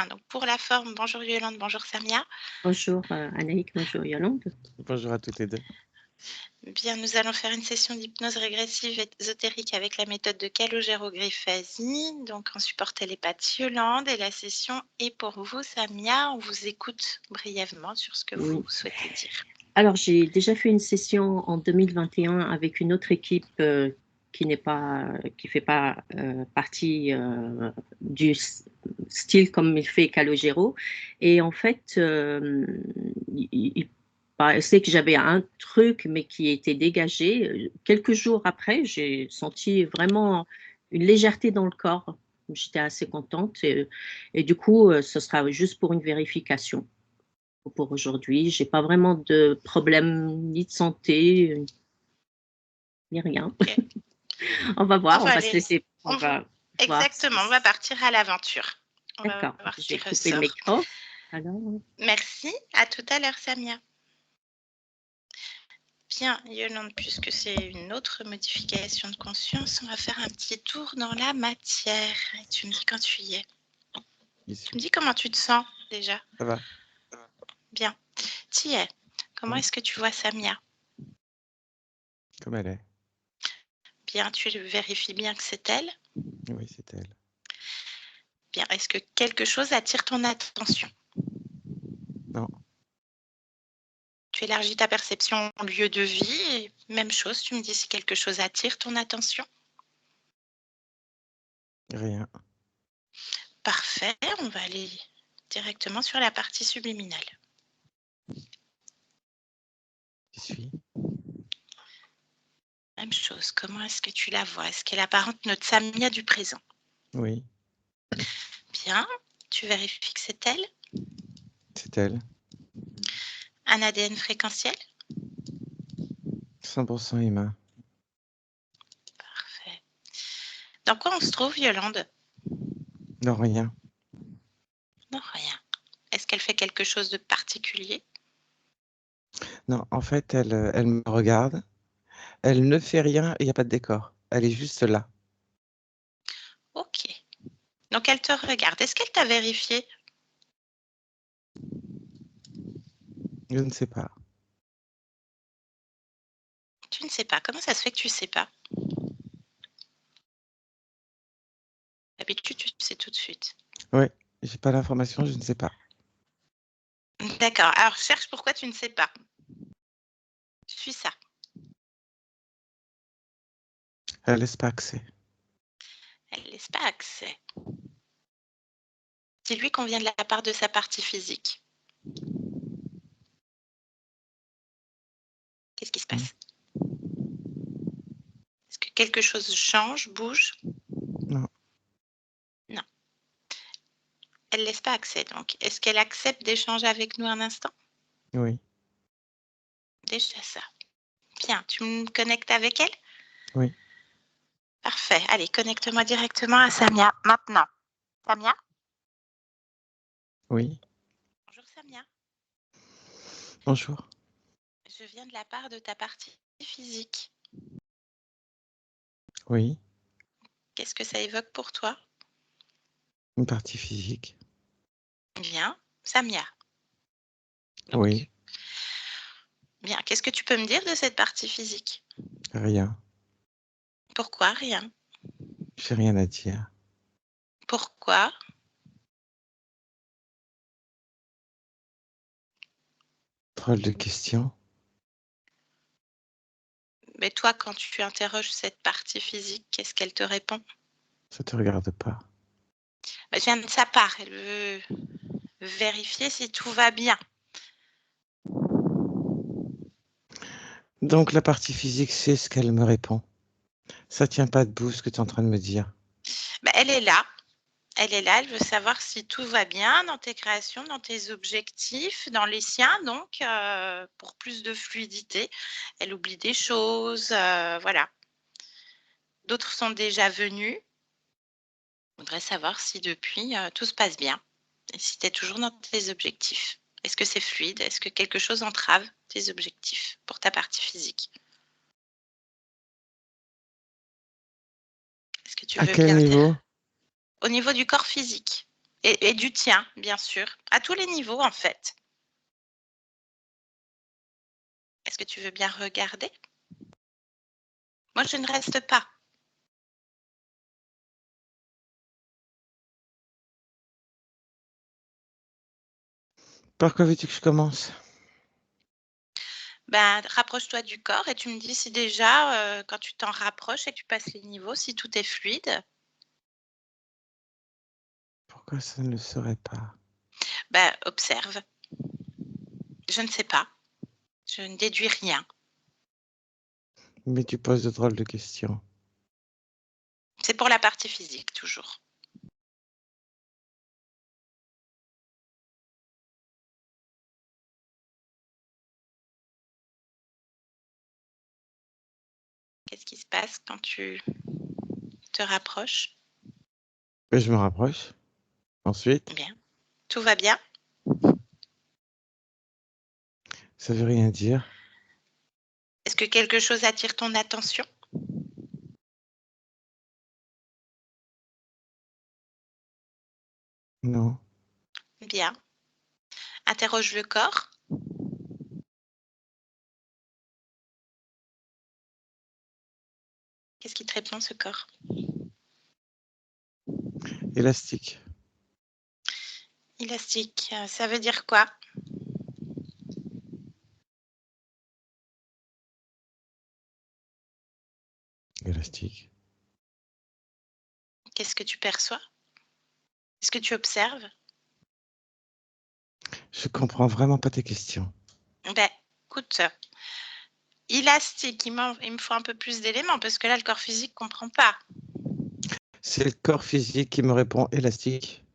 Bien, donc pour la forme, bonjour Yolande, bonjour Samia. Bonjour Anaïk, bonjour Yolande. Bonjour à toutes les deux. Bien, nous allons faire une session d'hypnose régressive ésotérique avec la méthode de Calogero-Griffasi, donc en support télépathe Yolande, et la session est pour vous Samia. On vous écoute brièvement sur ce que vous souhaitez dire. Alors, j'ai déjà fait une session en 2021 avec une autre équipe qui fait pas partie du style comme il fait Calogero. Et en fait, il paraissait que j'avais un truc, mais qui était dégagé. Quelques jours après, j'ai senti vraiment une légèreté dans le corps. J'étais assez contente. Et du coup, ce sera juste pour une vérification. Pour aujourd'hui, j'ai pas vraiment de problème ni de santé, ni rien. Okay. On va voir, on va se laisser. Exactement, on va partir à l'aventure. D'accord, je vais couper le micro. Alors... Merci, à tout à l'heure Samia. Bien, Yolande, puisque c'est une autre modification de conscience, on va faire un petit tour dans la matière. Et tu me dis quand tu y es. Tu me dis comment tu te sens déjà. Ça va. Bien. Tu y es. Comment est-ce que tu vois Samia? Comme elle est. Bien, tu vérifies bien que c'est elle? Oui, c'est elle. Bien, est-ce que quelque chose attire ton attention? Non. Tu élargis ta perception au lieu de vie et même chose, tu me dis si quelque chose attire ton attention? Rien. Parfait, on va aller directement sur la partie subliminale. J'y suis. Même chose, comment est-ce que tu la vois? Est-ce qu'elle apparente notre Samia du présent? Oui. Bien, tu vérifies que c'est elle? C'est elle. Un ADN fréquentiel? 100% humain. Parfait. Dans quoi on se trouve, Yolande? Non, rien. Non, rien. Est-ce qu'elle fait quelque chose de particulier? Non, en fait, elle me regarde. Elle ne fait rien et il n'y a pas de décor. Elle est juste là. Ok. Donc, elle te regarde. Est-ce qu'elle t'a vérifié? Je ne sais pas. Tu ne sais pas. Comment ça se fait que tu ne sais pas? D'habitude, tu sais tout de suite. Oui, j'ai pas l'information, je ne sais pas. D'accord. Alors, cherche pourquoi tu ne sais pas. Suis ça. Elle laisse pas accès. Elle ne laisse pas accès. Dis-lui qu'on vient de la part de sa partie physique. Qu'est-ce qui se passe? Est-ce que quelque chose change, bouge? Non. Non. Elle ne laisse pas accès, donc. Est-ce qu'elle accepte d'échanger avec nous un instant? Oui. Déjà ça. Bien, tu me connectes avec elle? Oui. Parfait. Allez, connecte-moi directement à Samia, maintenant. Samia? Oui. Bonjour Samia. Bonjour. Je viens de la part de ta partie physique. Oui. Qu'est-ce que ça évoque pour toi? Une partie physique. Bien. Samia. Donc, oui. Bien. Qu'est-ce que tu peux me dire de cette partie physique? Rien. Pourquoi rien? J'ai rien à dire. Pourquoi? Drôle de question. Mais toi, quand tu interroges cette partie physique, qu'est-ce qu'elle te répond? Ça te regarde pas. Je viens de sa part. Elle veut vérifier si tout va bien. Donc la partie physique, c'est ce qu'elle me répond. Ça tient pas debout ce que tu es en train de me dire. Elle est là. Elle est là, elle veut savoir si tout va bien dans tes créations, dans tes objectifs, dans les siens, donc pour plus de fluidité. Elle oublie des choses, voilà. D'autres sont déjà venus. Je voudrais savoir si depuis, tout se passe bien et si tu es toujours dans tes objectifs. Est-ce que c'est fluide? Est-ce que quelque chose entrave tes objectifs pour ta partie physique? Est-ce que tu À veux quel bien niveau? dire? Au niveau du corps physique, Et du tien, bien sûr, à tous les niveaux en fait. Est-ce que tu veux bien regarder? Moi, je ne reste pas. Par quoi veux-tu que je commence? Ben, rapproche-toi du corps et tu me dis si déjà, quand tu t'en rapproches et que tu passes les niveaux, si tout est fluide. Pourquoi ça ne le serait pas? Ben, observe. Je ne sais pas. Je ne déduis rien. Mais tu poses de drôles de questions. C'est pour la partie physique, toujours. Qu'est-ce qui se passe quand tu te rapproches? Et je me rapproche. Ensuite, Bien. Tout va bien? ça veut rien dire. Est-ce que quelque chose attire ton attention? Non. Bien. Interroge le corps. Qu'est-ce qui te répond, ce corps? Élastique. Élastique, ça veut dire quoi? Élastique. Qu'est-ce que tu perçois? Est-ce que tu observes? Je comprends vraiment pas tes questions. Ben, écoute, élastique, il me faut un peu plus d'éléments parce que là, le corps physique ne comprend pas. C'est le corps physique qui me répond élastique.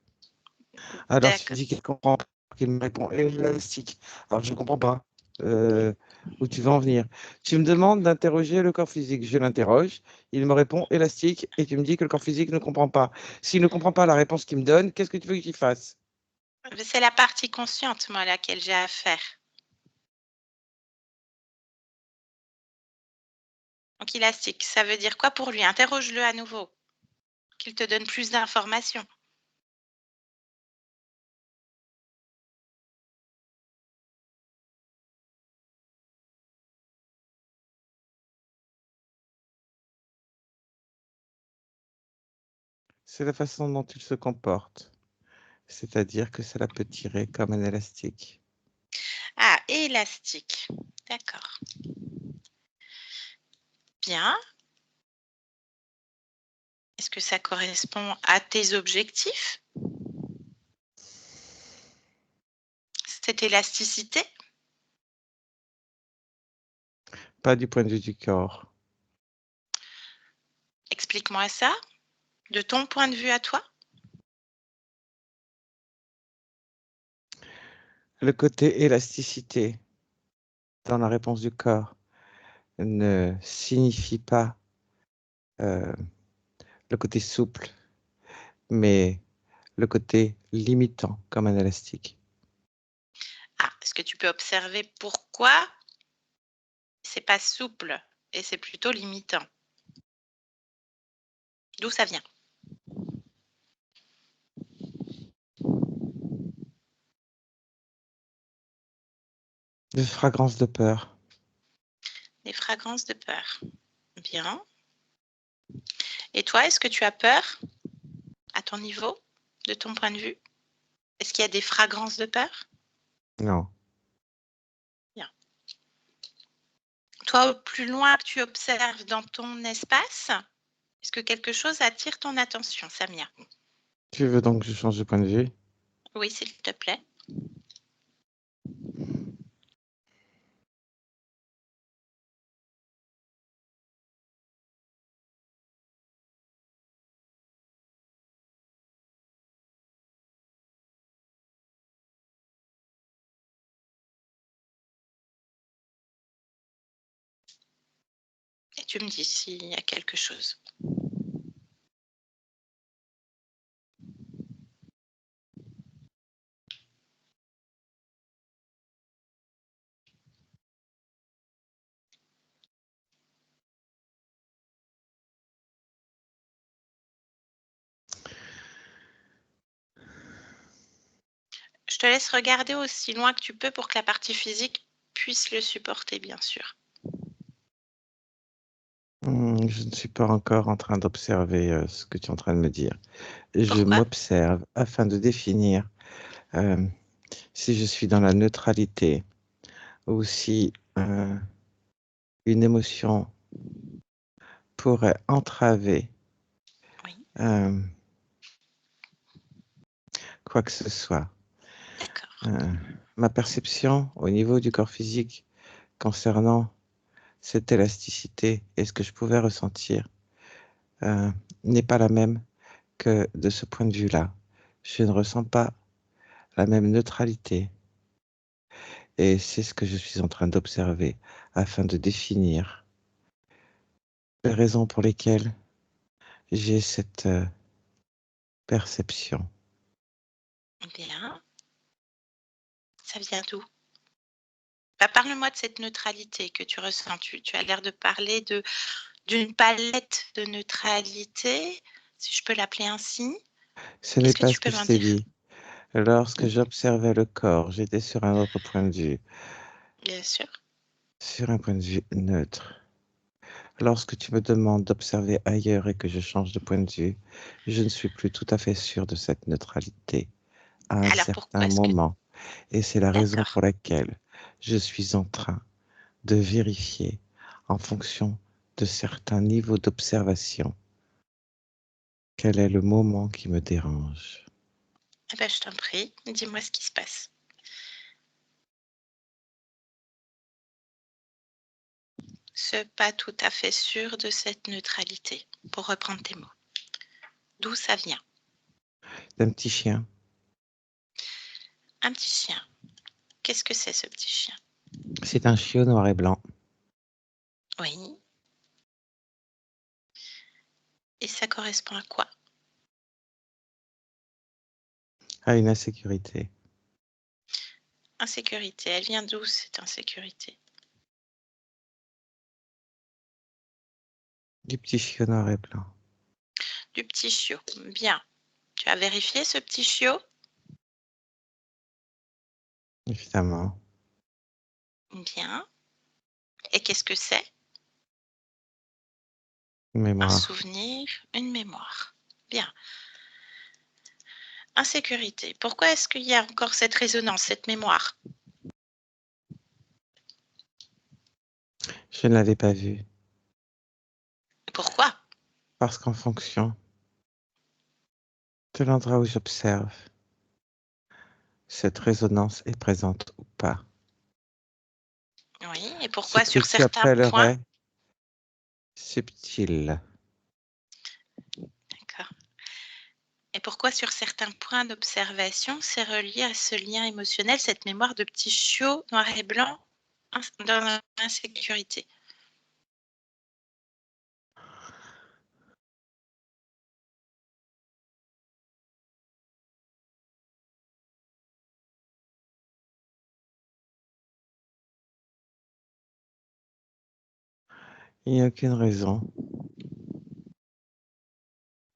Alors tu D'accord. dis qu'il comprend pas, qu'il me répond élastique. Alors je comprends pas où tu veux en venir. Tu me demandes d'interroger le corps physique. Je l'interroge, il me répond élastique et tu me dis que le corps physique ne comprend pas. S'il ne comprend pas la réponse qu'il me donne, qu'est-ce que tu veux que j'y fasse? C'est la partie consciente, moi, à laquelle j'ai affaire. Donc, élastique, ça veut dire quoi pour lui? Interroge-le à nouveau, qu'il te donne plus d'informations. C'est la façon dont il se comporte. C'est-à-dire que cela peut tirer comme un élastique. Ah, élastique. D'accord. Bien. Est-ce que ça correspond à tes objectifs? Cette élasticité? Pas du point de vue du corps. Explique-moi ça, de ton point de vue à toi. Le côté élasticité dans la réponse du corps ne signifie pas le côté souple, mais le côté limitant comme un élastique. Ah, est-ce que tu peux observer pourquoi c'est pas souple et c'est plutôt limitant? D'où ça vient? De fragrance de peur. Des fragrances de peur. Bien. Et toi, est-ce que tu as peur à ton niveau, de ton point de vue? Est-ce qu'il y a des fragrances de peur? Non. Bien. Toi, au plus loin que tu observes dans ton espace, est-ce que quelque chose attire ton attention, Samia? Tu veux donc que je change de point de vue? Oui, s'il te plaît. Et tu me dis s'il y a quelque chose. Je te laisse regarder aussi loin que tu peux pour que la partie physique puisse le supporter, bien sûr. Je ne suis pas encore en train d'observer ce que tu es en train de me dire. Je Pourquoi? m'observe afin de définir si je suis dans la neutralité ou si une émotion pourrait entraver Oui, quoi que ce soit. d'accord. Ma perception au niveau du corps physique concernant cette élasticité et ce que je pouvais ressentir n'est pas la même que de ce point de vue-là. Je ne ressens pas la même neutralité. Et c'est ce que je suis en train d'observer afin de définir les raisons pour lesquelles j'ai cette perception. Bien. Ça vient d'où? Bah, parle-moi de cette neutralité que tu ressens. Tu as l'air de parler d'une palette de neutralité, si je peux l'appeler ainsi. Ce n'est Qu'est-ce que pas tu ce que peux je m'en t'ai dire? dit. Lorsque j'observais le corps, j'étais sur un autre point de vue, Bien sûr. sur un point de vue neutre. Lorsque tu me demandes d'observer ailleurs et que je change de point de vue, je ne suis plus tout à fait sûr de cette neutralité à un Alors pourquoi certain est-ce que... moment. Et c'est la raison D'accord. pour laquelle je suis en train de vérifier en fonction de certains niveaux d'observation quel est le moment qui me dérange. Eh ben, je t'en prie, dis-moi ce qui se passe. Ce pas tout à fait sûr de cette neutralité, pour reprendre tes mots. D'où ça vient? D'un petit chien, Un petit chien. Qu'est-ce que c'est ce petit chien? c'est un chiot noir et blanc. Oui. Et ça correspond à quoi? À une insécurité. Insécurité. Elle vient d'où cette insécurité? Du petit chiot noir et blanc. Du petit chiot. Bien. Tu as vérifié ce petit chiot? Évidemment. Bien. Et qu'est-ce que c'est? Une Un mémoire. souvenir, une mémoire. Bien. Insécurité. Pourquoi est-ce qu'il y a encore cette résonance, cette mémoire? Je ne l'avais pas vu. Pourquoi? Parce qu'en fonction de l'endroit où j'observe, cette résonance est présente ou pas. Oui. Et Ce pourquoi que sur tu certains points? appellerais subtil. D'accord. Et pourquoi sur certains points d'observation, c'est relié à ce lien émotionnel, cette mémoire de petit chiot noir et blanc dans l'insécurité? Il n'y a aucune raison.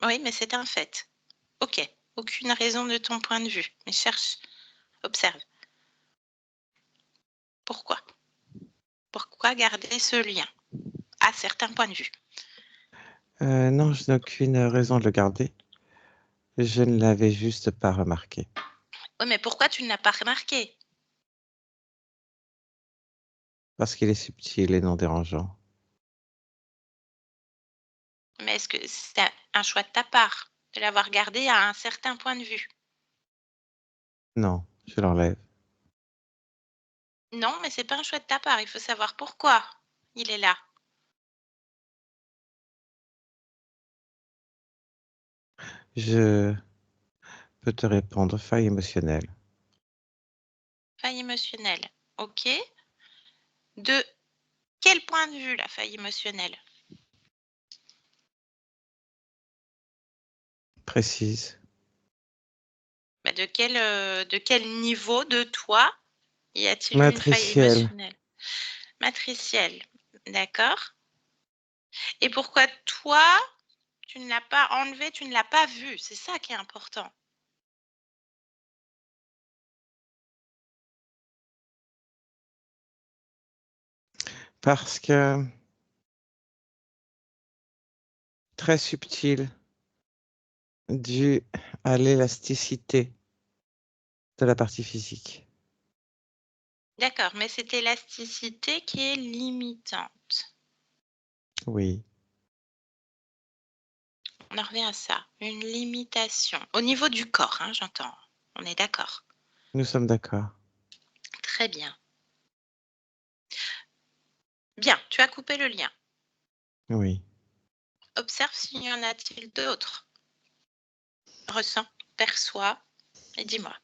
Oui, mais c'est un fait. OK. Aucune raison de ton point de vue. Mais cherche, observe. Pourquoi? Pourquoi garder ce lien à certains points de vue? Non, je n'ai aucune raison de le garder. Je ne l'avais juste pas remarqué. Oui, mais pourquoi tu ne l'as pas remarqué? Parce qu'il est subtil et non dérangeant. Mais est-ce que c'est un choix de ta part de l'avoir gardé à un certain point de vue? Non, je l'enlève. Non, mais c'est pas un choix de ta part. Il faut savoir pourquoi il est là. Je peux te répondre faille émotionnelle. Faille émotionnelle. OK. De quel point de vue la faille émotionnelle? Précise. Bah, de quel niveau de toi y a-t-il eu une faille Matricielle. émotionnelle? Matricielle. D'accord. Et pourquoi toi, tu ne l'as pas enlevé, tu ne l'as pas vu? C'est ça qui est important. Parce que très subtil, dû à l'élasticité de la partie physique. D'accord, mais c'est l'élasticité qui est limitante. Oui, On en revient à ça, une limitation. Au niveau du corps, hein, j'entends. On est d'accord. nous sommes d'accord. Très bien. Bien, tu as coupé le lien. Oui. Observe s'il y en a-t-il d'autres. Ressens, perçois et dis-moi.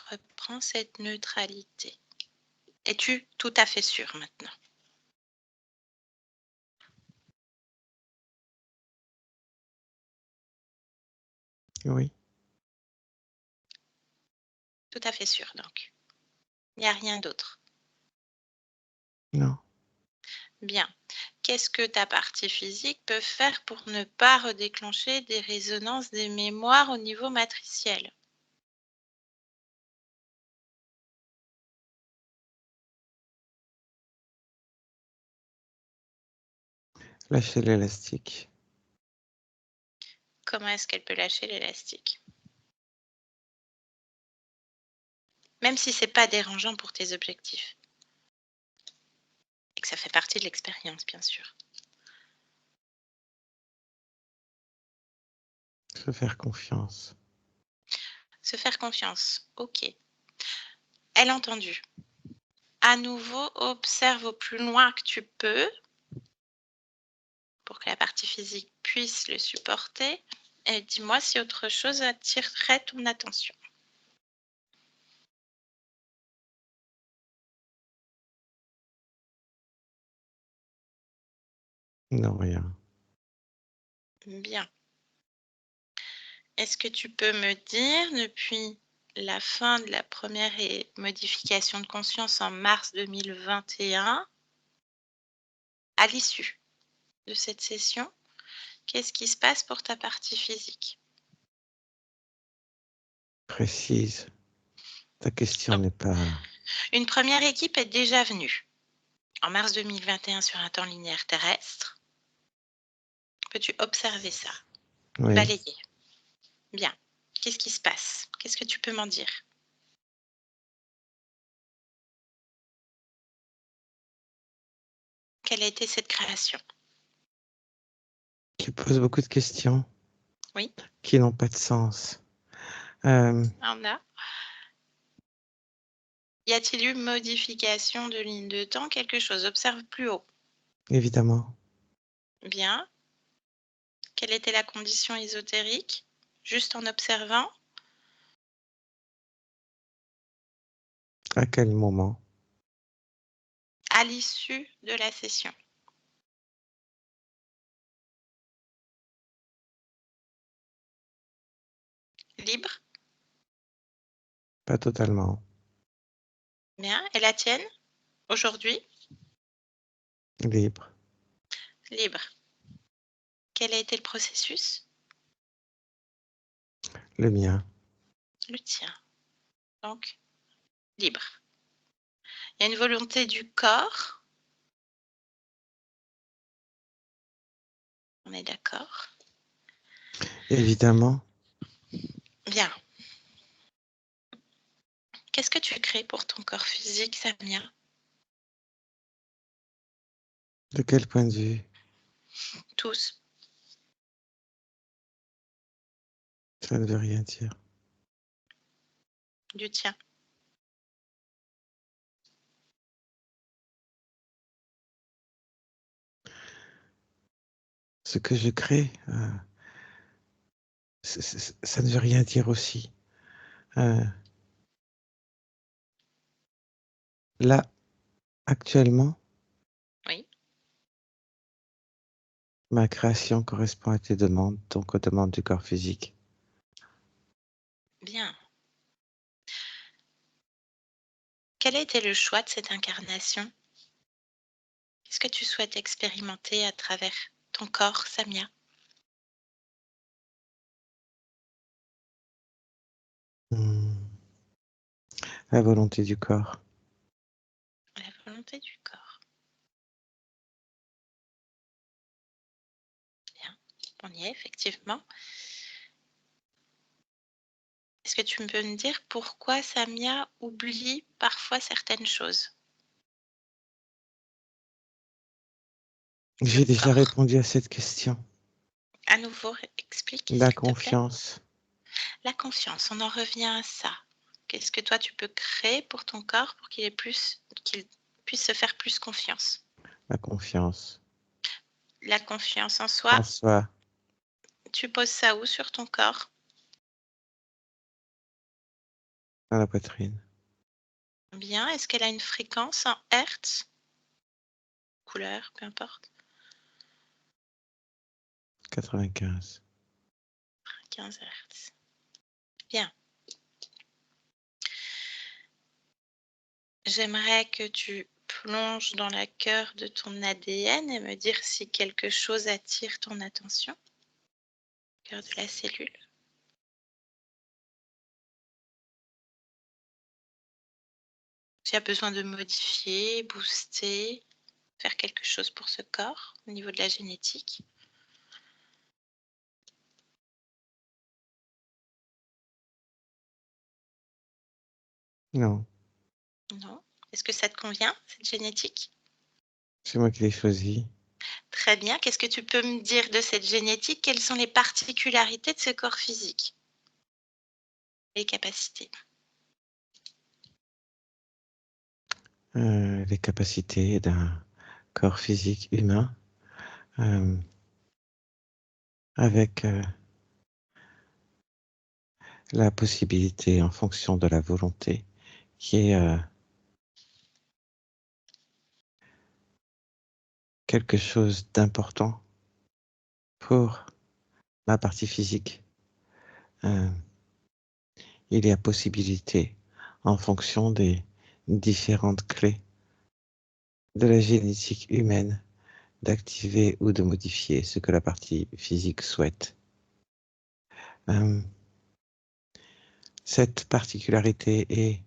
Reprends cette neutralité. Es-tu tout à fait sûr maintenant? Oui. Tout à fait sûr, donc. Il n'y a rien d'autre. Non. Bien. Qu'est-ce que ta partie physique peut faire pour ne pas redéclencher des résonances des mémoires au niveau matriciel? Lâchez l'élastique. Comment est-ce qu'elle peut lâcher l'élastique? Même si c'est pas dérangeant pour tes objectifs. Et que ça fait partie de l'expérience, bien sûr. Se faire confiance. Se faire confiance, ok. Elle a entendu. À nouveau, observe au plus loin que tu peux pour que la partie physique puisse le supporter. Et dis-moi si autre chose attirerait ton attention. Non, rien. Bien. Est-ce que tu peux me dire, depuis la fin de la première modification de conscience en mars 2021, à l'issue de cette session, qu'est-ce qui se passe pour ta partie physique? Précise. Ta question Donc, n'est pas... une première équipe est déjà venue en mars 2021 sur un temps linéaire terrestre. Peux-tu observer ça? Oui. Balayer. Bien. Qu'est-ce qui se passe? Qu'est-ce que tu peux m'en dire? Quelle a été cette création? Tu poses beaucoup de questions. Oui. Qui n'ont pas de sens. On a. Y a-t-il eu modification de ligne de temps? Quelque chose. Observe plus haut. Évidemment. Bien. Quelle était la condition ésotérique? Juste en observant? À quel moment? À l'issue de la session. Libre? Pas totalement. Bien. Et la tienne? Aujourd'hui? Libre. Libre. Quel a été le processus? Le mien. Le tien. Donc, libre. Il y a une volonté du corps. On est d'accord? Évidemment. Bien. Qu'est-ce que tu crées pour ton corps physique, Samia? De quel point de vue? Tous. Ça ne veut rien dire. Du tien. Ce que je crée, ça ne veut rien dire aussi. Là, actuellement, Oui. ma création correspond à tes demandes, donc aux demandes du corps physique. Bien. Quel a été le choix de cette incarnation? Qu'est-ce que tu souhaites expérimenter à travers ton corps, Samia? Hmm. La volonté du corps. La volonté du corps. Bien, on y est effectivement. Est-ce que tu peux me dire pourquoi Samia oublie parfois certaines choses? Le J'ai déjà corps. répondu à cette question. À nouveau, explique, La s'il te plaît. confiance. La confiance, on en revient à ça. Qu'est-ce que toi tu peux créer pour ton corps pour qu'il puisse se faire plus confiance? La confiance La confiance en soi, en soi. tu poses ça où sur ton corps? Dans la poitrine. Bien, est-ce qu'elle a une fréquence en hertz? Couleur, peu importe. 95. 15 hertz. Bien. J'aimerais que tu plonges dans la cœur de ton ADN et me dire si quelque chose attire ton attention. Cœur de la cellule. Tu as besoin de modifier, booster, faire quelque chose pour ce corps au niveau de la génétique. Non, Non. Est-ce que ça te convient, cette génétique? c'est moi qui l'ai choisi. Très bien. Qu'est-ce que tu peux me dire de cette génétique? Quelles sont les particularités de ce corps physique? Les capacités. Les capacités d'un corps physique humain euh, avec la possibilité, en fonction de la volonté, qui est quelque chose d'important pour ma partie physique. Euh, il y a possibilité, en fonction des différentes clés de la génétique humaine, d'activer ou de modifier ce que la partie physique souhaite. Euh, cette particularité est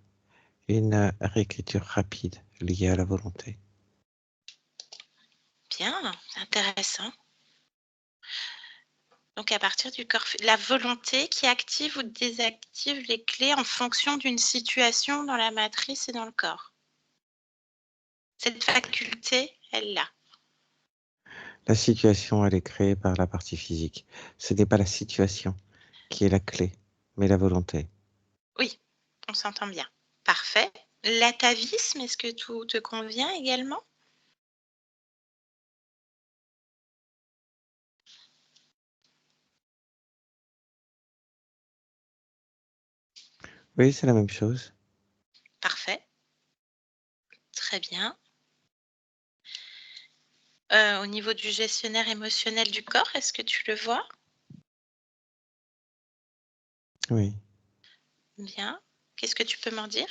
une réécriture rapide liée à la volonté. Bien, intéressant. Donc à partir du corps, la volonté qui active ou désactive les clés en fonction d'une situation dans la matrice et dans le corps. Cette faculté, elle l'a. La situation, elle est créée par la partie physique. Ce n'est pas la situation qui est la clé, mais la volonté. Oui, on s'entend bien. Parfait. L'atavisme, est-ce que tout te convient également? Oui, c'est la même chose. Parfait. Très bien. Au niveau du gestionnaire émotionnel du corps, est-ce que tu le vois? Oui. Bien. Qu'est-ce que tu peux m'en dire?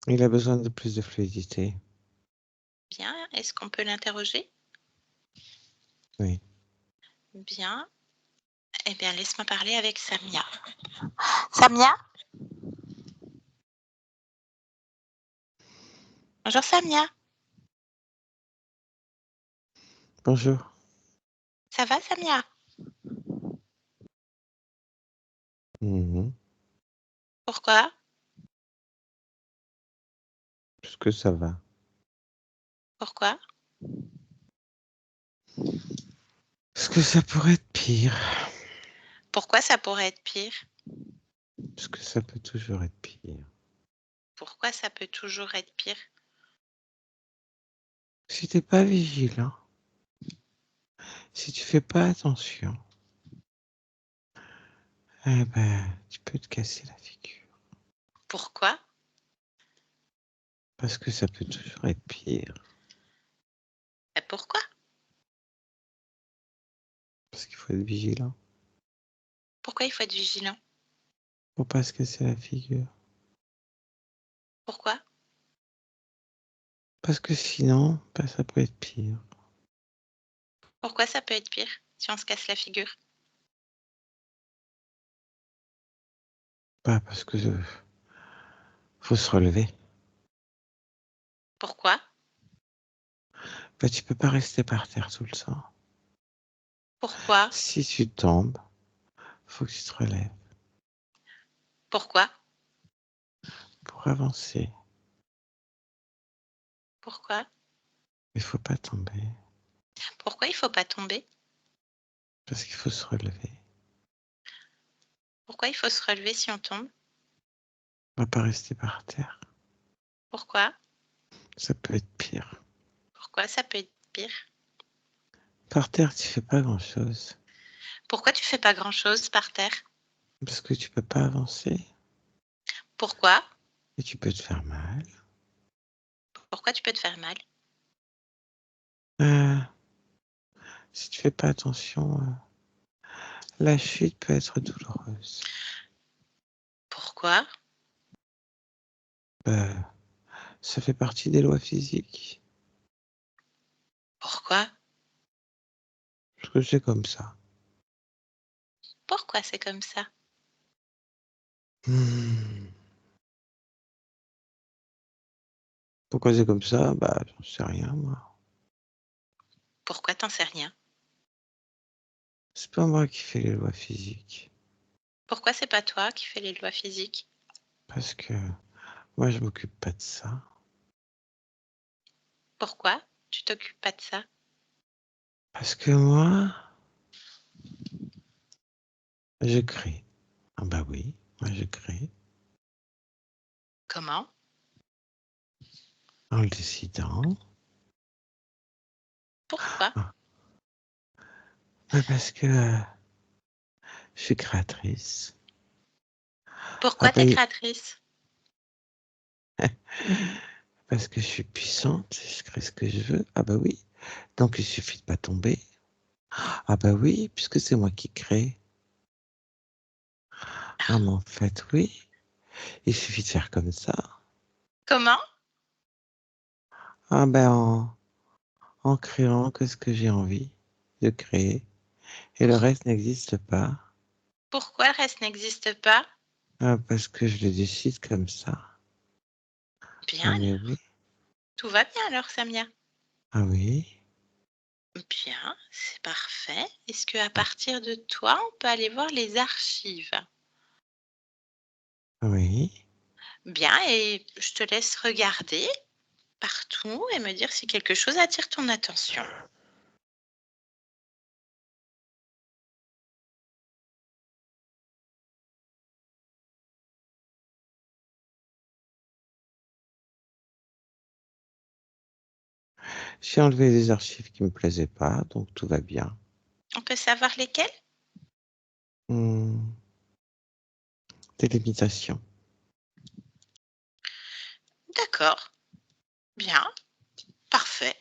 Il a besoin de plus de fluidité. Bien. Est-ce qu'on peut l'interroger? Oui. Bien. Eh bien, laisse-moi parler avec Samia. Samia? Bonjour Samia. Bonjour. Ça va Samia? Mhm. Pourquoi? Est-ce que ça va? Pourquoi? Est-ce que ça pourrait être pire? Pourquoi ça pourrait être pire? Est-ce que ça peut toujours être pire? Pourquoi ça peut toujours être pire? Si t'es pas vigilant, si tu fais pas attention, eh ben, tu peux te casser la figure. Pourquoi? Parce que ça peut toujours être pire. Pourquoi? Parce qu'il faut être vigilant. Pourquoi il faut être vigilant? Faut pas se casser la figure. Pourquoi? Parce que sinon, bah, ça peut être pire. Pourquoi ça peut être pire si on se casse la figure? Bah, parce que faut se relever. Pourquoi? Bah, tu peux pas rester par terre tout le temps. Pourquoi? Si tu tombes, faut que tu te relèves Pourquoi? pour avancer. Pourquoi? Il faut pas tomber Pourquoi il faut pas tomber? parce qu'il faut se relever. Pourquoi il faut se relever si on tombe? On va pas rester par terre. Pourquoi? Ça peut être pire. Pourquoi ça peut être pire? Par terre, tu fais pas grand-chose Pourquoi tu fais pas grand-chose par terre? parce que tu peux pas avancer Pourquoi? et tu peux te faire mal. Pourquoi tu peux te faire mal? Euh, si tu fais pas attention, la chute peut être douloureuse. Pourquoi? Euh, ça fait partie des lois physiques. Pourquoi? Parce que c'est comme ça. Pourquoi c'est comme ça? Hmm. Pourquoi c'est comme ça? Bah, j'en sais rien, moi. Pourquoi t'en sais rien? C'est pas moi qui fais les lois physiques. Pourquoi c'est pas toi qui fais les lois physiques? Parce que moi, je m'occupe pas de ça. Pourquoi tu t'occupes pas de ça? Parce que moi, je crée. Ah bah oui, moi je crée. Comment? En le décidant. Pourquoi? Ah, bah parce que je suis créatrice. Ah Pourquoi bah, t'es créatrice? parce que je suis puissante, je crée ce que je veux. Ah bah oui. Donc il suffit de pas tomber. Ah bah oui, puisque c'est moi qui crée. Ah mais en fait, oui. Il suffit de faire comme ça. Comment? Ah ben en créant que ce que j'ai envie de créer. Et le Pour- reste n'existe pas. Pourquoi le reste n'existe pas? Ah, parce que je le décide comme ça. Bien, Ah mais oui. tout va bien alors, Samia. Ah oui. Bien, c'est parfait. Est-ce que à partir de toi, on peut aller voir les archives? Oui. Bien, et je te laisse regarder partout et me dire si quelque chose attire ton attention. J'ai enlevé les archives qui me plaisaient pas, donc tout va bien. On peut savoir lesquelles? Hmm, des limitations. D'accord, bien, parfait.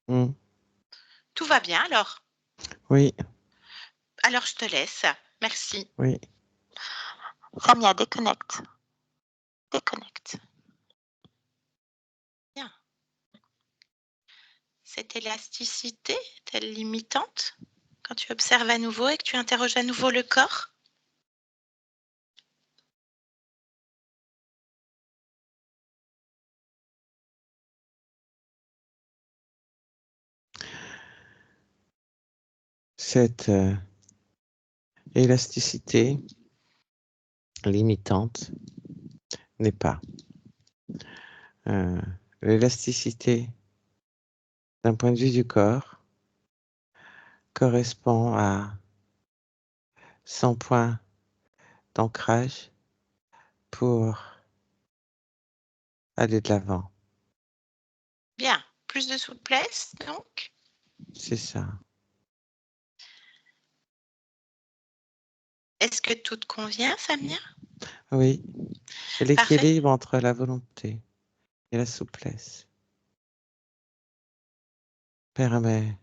Hmm, Tout va bien alors. oui, Alors je te laisse. Merci. oui. Samia, déconnecte. Déconnecte. Bien. Cette élasticité est-elle limitante quand tu observes à nouveau et que tu interroges à nouveau le corps? Cette élasticité limitante n'est pas. Euh, L'élasticité d'un point de vue du corps correspond à 100 points d'ancrage pour aller de l'avant. Bien. Plus de souplesse, donc? C'est ça. Est-ce que tout te convient, Samia? Oui. Et Parfait. l'équilibre entre la volonté et la souplesse permet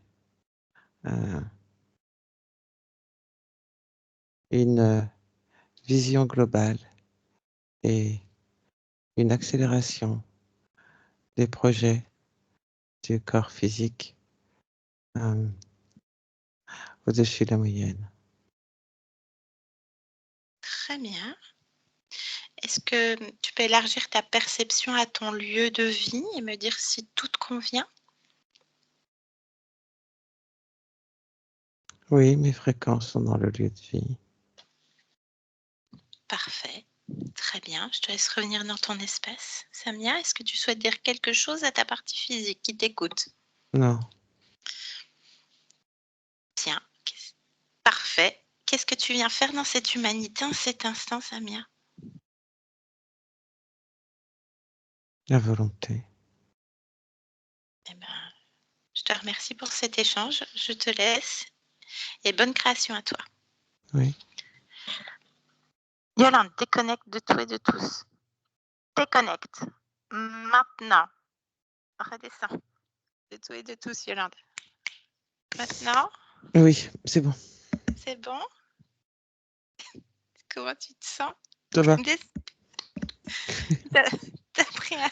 euh, une vision globale et une accélération des projets du corps physique au-dessus de la moyenne. Très bien. Est-ce que tu peux élargir ta perception à ton lieu de vie et me dire si tout te convient? Oui, mes fréquences sont dans le lieu de vie. Parfait. Très bien. Je te laisse revenir dans ton espace. Samia, est-ce que tu souhaites dire quelque chose à ta partie physique qui t'écoute? Non. Tiens, parfait. Qu'est-ce que tu viens faire dans cette humanité en cet instant, Samia? La volonté. Eh ben, je te remercie pour cet échange. Je te laisse et bonne création à toi. Oui. Yolande, déconnecte de tout et de tous. Déconnecte. Maintenant. Redescends. De tout et de tous, Yolande. Maintenant, Oui, c'est bon. c'est bon? Comment tu te sens? Ça va. T'as pris un...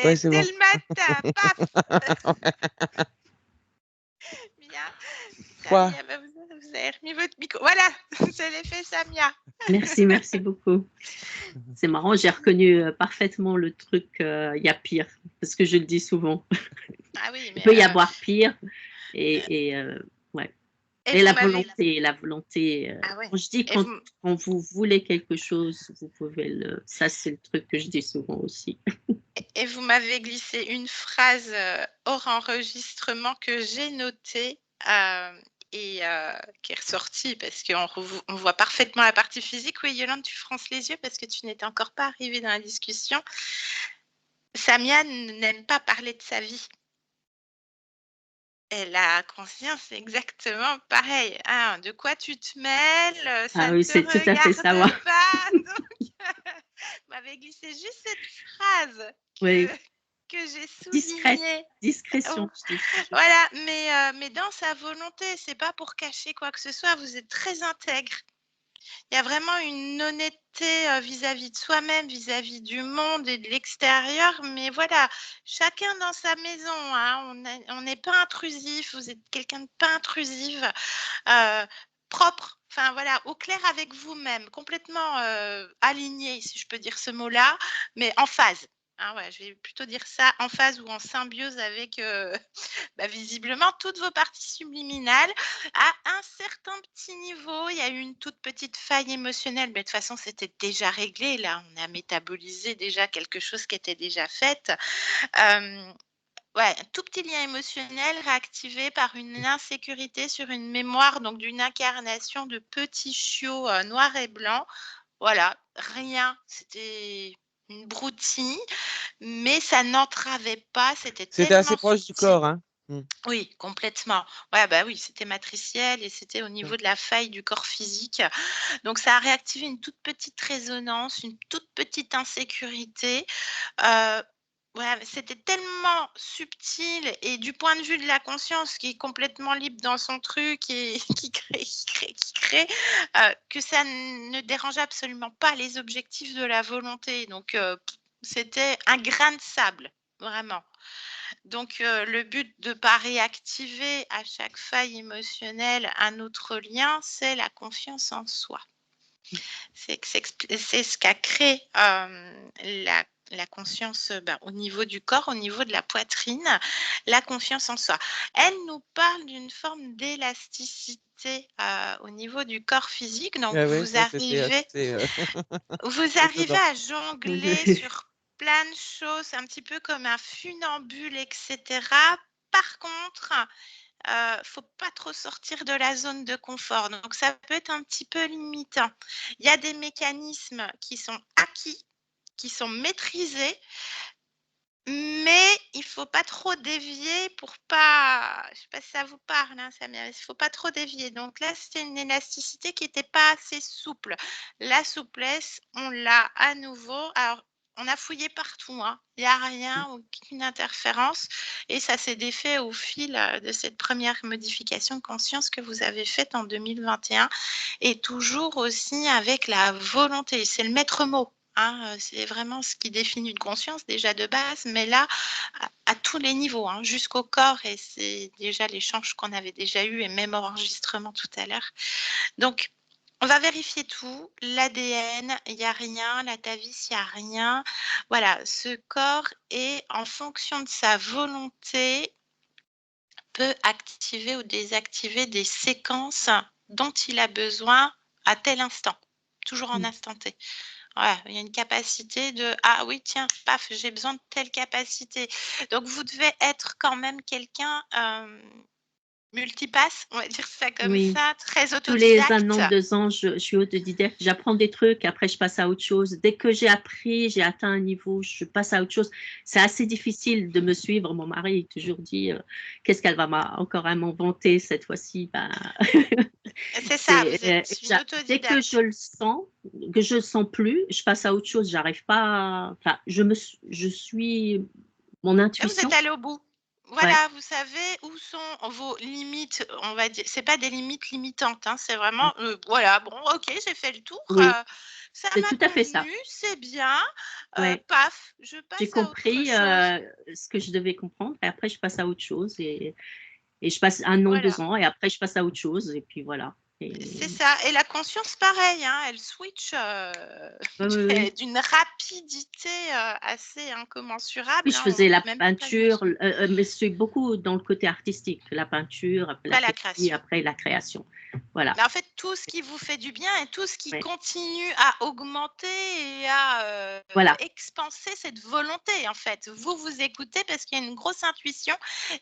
Ouais, c'est dès bon. le matin, paf! Bien. Quoi? Samia, bah, vous avez remis votre micro. Voilà, c'est l'effet Samia. Merci beaucoup. C'est marrant, j'ai reconnu parfaitement le truc, il y a pire, parce que je le dis souvent. Ah oui, mais Il peut y avoir pire. Ouais. et Et vous la m'avez... volonté. Ah ouais. Quand je dis Et vous... quand vous voulez quelque chose, vous pouvez le. Ça, c'est le truc que je dis souvent aussi. Et vous m'avez glissé une phrase hors enregistrement que j'ai notée et qui est ressortie parce qu'on voit parfaitement la partie physique. Oui, Yolande, tu fronces les yeux parce que tu n'étais encore pas arrivée dans la discussion. Samia n'aime pas parler de sa vie. Elle a conscience exactement pareil. Ah, de quoi tu te mêles? Ça Ah ne oui, te c'est tout à fait ça. regarde pas. Donc, vous m'avez glissé juste cette phrase Oui, que j'ai soulignée. discrétion, je dis toujours. Voilà, mais dans sa volonté, c'est pas pour cacher quoi que ce soit. Vous êtes très intègre. Il y a vraiment une honnêteté vis-à-vis de soi-même, vis-à-vis du monde et de l'extérieur. Mais voilà, chacun dans sa maison. Hein. On n'est pas intrusif. Vous êtes quelqu'un de pas intrusive, propre. Enfin voilà, au clair avec vous-même, complètement aligné, si je peux dire ce mot-là, mais en phase. Hein, ouais, je vais plutôt dire ça en phase ou en symbiose avec visiblement toutes vos parties subliminales. À un certain petit niveau, il y a eu une toute petite faille émotionnelle, mais de toute façon, c'était déjà réglé. Là, on a métabolisé déjà quelque chose qui était déjà fait. Ouais, un tout petit lien émotionnel réactivé par une insécurité sur une mémoire, donc d'une incarnation de petits chiots noirs et blancs. Voilà, rien. C'était une broutille, mais ça n'entravait pas. C'était C'était assez tellement proche du subtil. corps, hein. Oui, complètement. Ouais, bah oui, c'était matriciel et c'était au niveau de la faille du corps physique. Donc, ça a réactivé une toute petite résonance, une toute petite insécurité. Ouais, c'était tellement subtil et du point de vue de la conscience qui est complètement libre dans son truc et qui crée, que ça ne dérangeait absolument pas les objectifs de la volonté. Donc, c'était un grain de sable, vraiment. Donc, le but de ne pas réactiver à chaque faille émotionnelle un autre lien, c'est la confiance en soi. C'est ce qu'a créé la conscience au niveau du corps, au niveau de la poitrine, la confiance en soi. Elle nous parle d'une forme d'élasticité au niveau du corps physique. Donc, Ah oui, vous ça c'était arrivez, assez vous arrivez étonnant. à jongler sur plein de choses, un petit peu comme un funambule, etc. Par contre, faut pas trop sortir de la zone de confort. Donc, ça peut être un petit peu limitant. Il y a des mécanismes qui sont acquis, qui sont maîtrisés, mais il faut pas trop dévier pour pas, je sais pas si ça vous parle, hein, Samia, il faut pas trop dévier. Donc là, c'était une élasticité qui était pas assez souple. La souplesse, on l'a à nouveau. Alors, on a fouillé partout, hein. Il n'y a rien, aucune interférence. Et ça s'est défait au fil de cette première modification de conscience que vous avez faite en 2021. Et toujours aussi avec la volonté. C'est le maître mot. hein, c'est vraiment ce qui définit une conscience déjà de base, mais là, à tous les niveaux, hein, jusqu'au corps, et c'est déjà l'échange qu'on avait déjà eu, et même enregistrement tout à l'heure. Donc, on va vérifier tout, l'ADN, il n'y a rien, la TAVIS, il n'y a rien. Voilà, ce corps est en fonction de sa volonté, peut activer ou désactiver des séquences dont il a besoin à tel instant, toujours en Mm. instant T. Voilà, il y a une capacité de ah oui, tiens, paf, j'ai besoin de telle capacité. Donc vous devez être quand même quelqu'un multipasse, on va dire ça comme Oui. ça, très Tous les 1 autodidacte. an, 2 ans, je suis autodidacte, j'apprends des trucs, après je passe à autre chose. Dès que j'ai appris, j'ai atteint un niveau, je passe à autre chose. C'est assez difficile de me suivre. Mon mari est toujours dit, qu'est-ce qu'elle va encore à m'inventer cette fois-ci? Ben, C'est ça, vous euh, êtes une dès que je autodidacte. le sens, que je le sens plus, je passe à autre chose. J'arrive pas, enfin, je suis mon Là, vous êtes intuition. allé au bout. Ouais. Voilà, vous savez où sont vos limites, on va dire. C'est pas des limites limitantes, hein, c'est vraiment, voilà, bon, ok, j'ai fait le tour, Oui, ça c'est m'a tout à fait ça. convenu, c'est bien, Ouais. paf, je J'ai passe à autre compris chose. ce que je devais comprendre et après je passe à autre chose et je passe 1 an, Voilà. 2 ans et après je passe à autre chose et puis voilà. C'est Et ça. Et la conscience, pareil, hein, elle switch oui, oui, oui. d'une rapidité assez Oui, incommensurable, je hein, on faisais peut la même pas peinture, imaginer. mais je suis beaucoup dans le côté artistique, la peinture, après la Pas la poterie, création. après la création. Voilà. Mais en fait, tout ce qui vous fait du bien et tout ce qui Ouais. continue à augmenter et à Voilà. expanser cette volonté, en fait. Vous vous écoutez parce qu'il y a une grosse intuition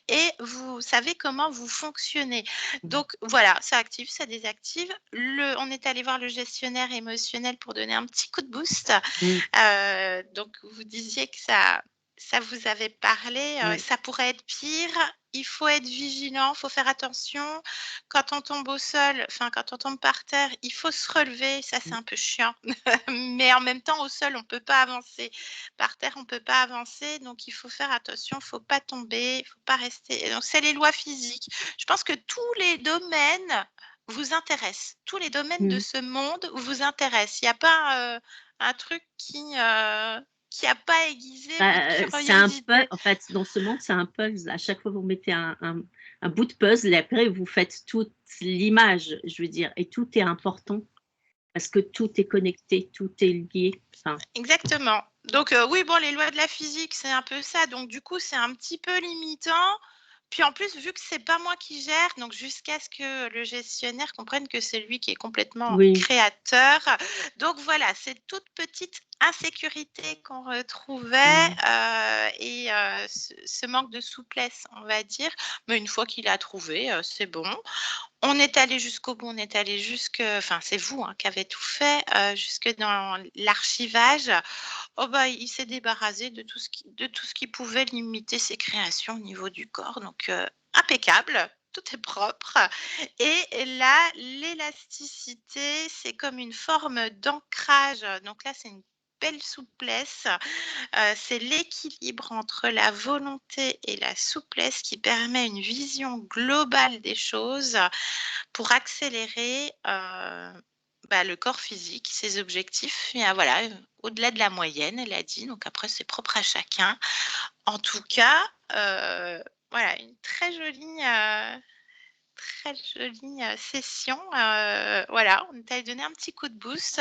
et vous savez comment vous fonctionnez. Donc voilà, ça active, ça désactive. On est allé voir le gestionnaire émotionnel pour donner un petit coup de boost. Mm, Donc vous disiez que ça vous avait parlé, ouais. ça pourrait être pire. Il faut être vigilant, il faut faire attention. Quand on tombe au sol, enfin quand on tombe par terre, il faut se relever, ça c'est Mm, un peu chiant. Mais en même temps, au sol, on ne peut pas avancer. Par terre, on ne peut pas avancer, donc il faut faire attention, il ne faut pas tomber, il ne faut pas rester. Donc c'est les lois physiques. Je pense que tous les domaines vous intéressent. Tous les domaines de mm. ce monde vous intéressent. Il n'y a pas un truc qui a pas aiguisé votre C'est un peu, curiosité. en fait, dans ce monde, c'est un puzzle. À chaque fois, vous mettez un bout de puzzle et après, vous faites toute l'image, je veux dire, et tout est important parce que tout est connecté, tout est lié. Enfin, Exactement. Donc oui, bon, les lois de la physique, c'est un peu ça. Donc du coup, c'est un petit peu limitant. Puis en plus, vu que c'est pas moi qui gère, donc jusqu'à ce que le gestionnaire comprenne que c'est lui qui est complètement oui. créateur. Donc voilà, c'est toute petite insécurité qu'on retrouvait Mm. et ce manque de souplesse, on va dire. Mais une fois qu'il a trouvé, c'est bon. On est allé jusqu'au bout, on est allé jusque, enfin c'est vous hein, qui avez tout fait, jusque dans l'archivage. Oh bah, il s'est débarrassé de tout ce qui pouvait limiter ses créations au niveau du corps, donc impeccable, tout est propre. Et là, l'élasticité, c'est comme une forme d'ancrage. Donc là, c'est une belle souplesse. C'est l'équilibre entre la volonté et la souplesse qui permet une vision globale des choses pour accélérer le corps physique, ses objectifs, et, voilà, au-delà de la moyenne, elle a dit. Donc après, c'est propre à chacun. En tout cas, voilà, une très jolie session. Voilà, on t'a donné un petit coup de boost.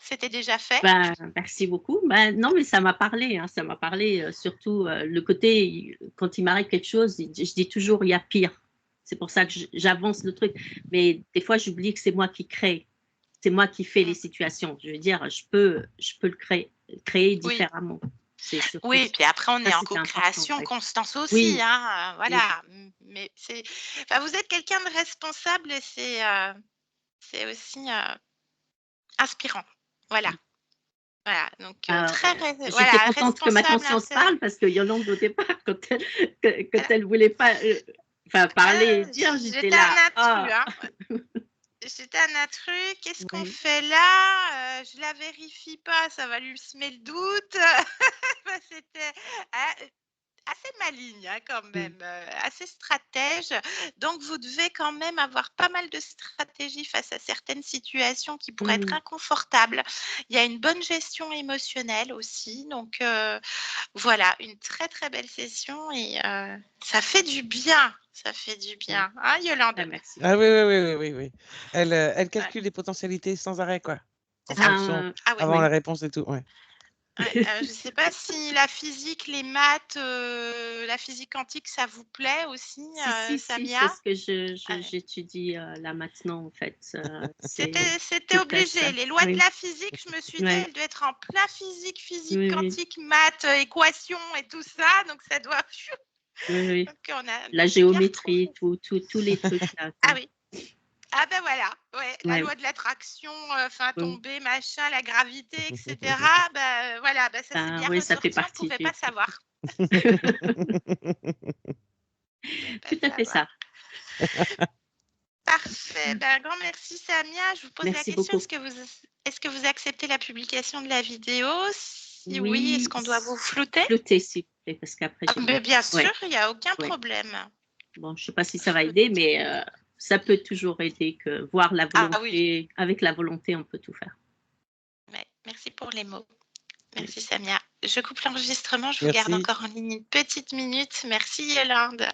C'était déjà fait. Ben, merci beaucoup. Ben, non, mais ça m'a parlé, hein, ça m'a parlé surtout le côté, quand il m'arrive quelque chose, je dis toujours, il y a pire. C'est pour ça que j'avance le truc. Mais des fois, j'oublie que c'est moi qui crée. C'est moi qui fais les Mm. situations. Je veux dire, je peux le créer Oui, différemment. C'est surtout oui, puis après, on ça, est en c'était important. co-création Ouais. constance aussi, Oui, hein, oui. voilà. Mais enfin, vous êtes quelqu'un de responsable et c'est aussi inspirant. Voilà, voilà. Donc J'étais voilà, contente que ma responsable, conscience parle parce que Yolande, au départ, quand euh, elle voulait pas enfin, parler et dire, j'étais j'étais un là. intrus, Ah, hein. J'étais un intrus. Qu'est-ce qu'on oui. fait là? Je la vérifie pas, ça va lui semer le doute. Bah, c'était assez maligne hein, quand même, assez stratège. Donc, vous devez quand même avoir pas mal de stratégies face à certaines situations qui pourraient être inconfortables. Il y a une bonne gestion émotionnelle aussi. Donc, voilà, une très, très belle session et ça fait du bien. Ça fait du bien. Hein, Yolande? Ah, merci. Ah oui, oui, oui, oui, oui. Elle calcule les potentialités sans arrêt, quoi. En C'est ça. fonction, Ah oui. avant la réponse et tout. Ouais. Ouais, je ne sais pas si la physique, les maths, la physique quantique, ça vous plaît aussi, Si, Samia? c'est ce que Ouais. j'étudie là maintenant, en fait. C'était obligé. Les lois de la physique, je me suis dit, elle doit être en plein physique, physique quantique, maths, équations et tout ça. Donc, ça doit. Oui. Donc, on a La bien géométrie, retrouvé. tous les trucs là. Ah oui. Ah ben voilà, ouais, la Ouais. loi de l'attraction, enfin Oui. tomber, machin, la gravité, etc. Ben voilà, ben ça c'est bien Oui, ça fait ressorti, on ne partie pouvait du pas truc. savoir. Tout à fait ça. Parfait. Ben, un grand merci, Samia. Je vous pose la Merci question, beaucoup. est-ce que vous acceptez la publication de la vidéo? Si oui, est-ce Oui, qu'on doit vous flouter? flouter, s'il vous plaît, parce qu'après, j'ai Mais bien sûr, Ouais. il n'y a aucun Ouais. problème. Bon, je ne sais pas si ça va aider, mais ça peut toujours aider que voir la volonté. Ah oui. Avec la volonté, on peut tout faire. Ouais, merci pour les mots. Merci, Samia. Je coupe l'enregistrement. Je vous Merci. garde encore en ligne une petite minute. Merci, Yolande.